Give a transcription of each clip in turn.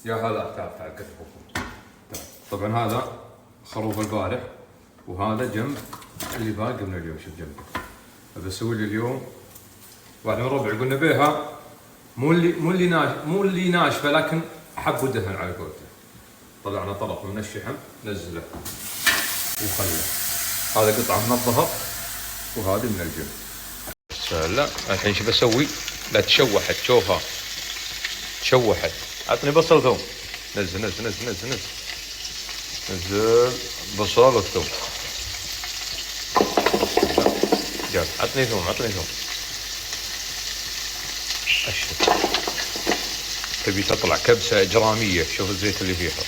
يا هلا تعال تعال كتفكم. طبعا هذا خروف البارح وهذا جنب اللي باقي من اليوم. شوف جنبك بسوي لي اليوم واحد من ربعي قلنا بيها مو اللي ناشفه لكن حب ودهن على قولته. طلعنا طرف من الشحم نزله وخله. هذا قطعه من الظهر وهذه من الجنب. لا الحين شو بسوي؟ لا تشوحت شوفها تشوحت. عطني بصل ثوم. نزل نزل نزل نزل نزل نزل بصل وثوم. جاب عطني ثوم عطني ثوم. أشهد تبي تطلع كبسة إجرامية. شوف الزيت اللي فيها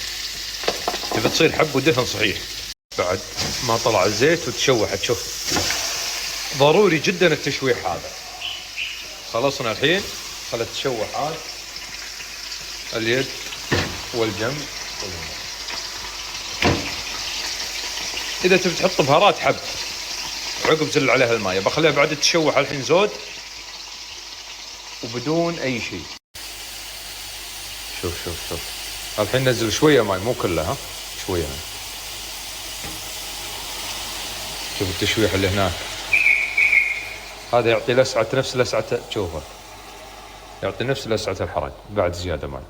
تبي تصير حب ودهن صحيح. بعد ما طلع الزيت وتشوحت. شوف ضروري جدا التشويح هذا. خلصنا الحين خلت تشوح هذا اليد والجنب والجنب. إذا تبي تحط بهارات حب عقب زل عليها الماء. بخليها بعد تشوح الحين زود وبدون أي شيء. شوف شوف شوف الحين نزل شوية ماء مو كلها شوية. شوف التشويح اللي هناك هذا يعطي لسعة نفس لسعة. تشوفه يعطي نفس لسعة الحرق بعد زيادة ماء.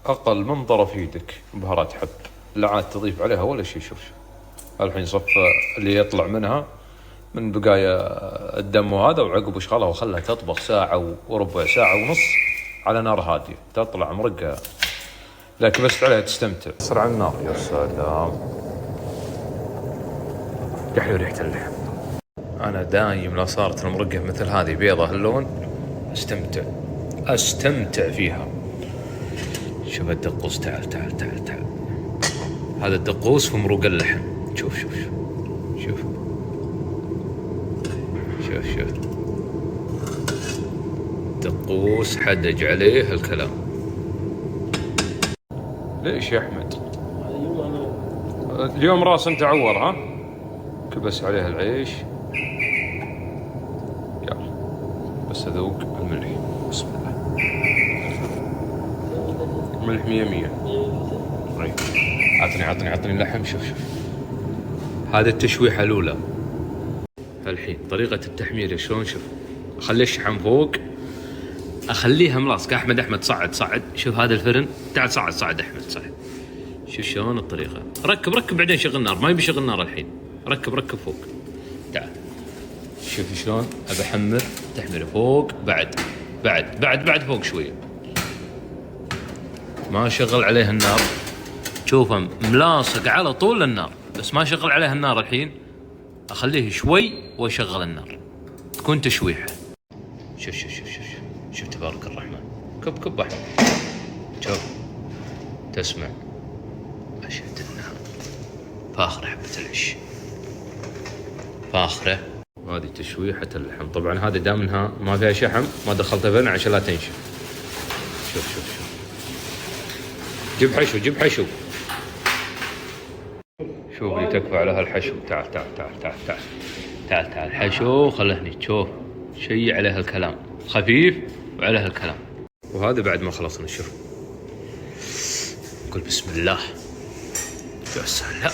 أقل من طرف يدك بهارات حب لا عاد تضيف عليها ولا شيء. شوف الحين صف اللي يطلع منها من بقايا الدم وهذا وعقب وشغلها وخلها تطبخ ساعة وربع ساعة ونص على نار هادية تطلع مرقة. لكن بس عليها تستمتع. صار على النار. يا سلام يا حلو ريحة اللحم. أنا دايم لا صارت المرقة مثل هذه بيضة اللون أستمتع فيها. شوف الدقوس. تعال تعال تعال تعال. هذا الدقوس في مروق اللحم. شوف شوف شوف شوف شوف شوف دقوس حدج عليه الكلام. ليش يا أحمد اليوم راس أنت عور؟ ها كبس عليه العيش. يلا بس أذوق الملح. بسم الله. ملح 100. عطني اللحم. شوف هذا التشويحة الأولى. الحين طريقة التحمير شلون. شوف أخلي الشحم فوق أخليها ملاصقة. أحمد صعد. شوف هذا الفرن. تعال صعد أحمد صعد. شوف شلون الطريقة. ركب بعدين شغل النار. ما يبي شغل النار الحين. ركب فوق. تعال شوف شلون أبى أحمر تحمير فوق. بعد فوق شوية. ما شغل عليه النار. شوفه ملاصق على طول النار بس ما شغل عليه النار الحين. أخليه شوي وأشغل النار تكون تشويحة. شوف تبارك الرحمن. كب أحمد. شوف تسمع أشهد النار. فاخرة حبة العيش فاخرة. هذه تشويحة اللحم. طبعا هذه دامنها ما فيها شحم ما دخلتها فرن عشان لا تنشف. شوف جيب حشو. شوف اللي تكفى على هالحشو. تعال حشو خلهني تشوف شيء عليه الكلام خفيف وعليه الكلام. وهذا بعد ما خلصنا. شوف قل بسم الله. يا سلام.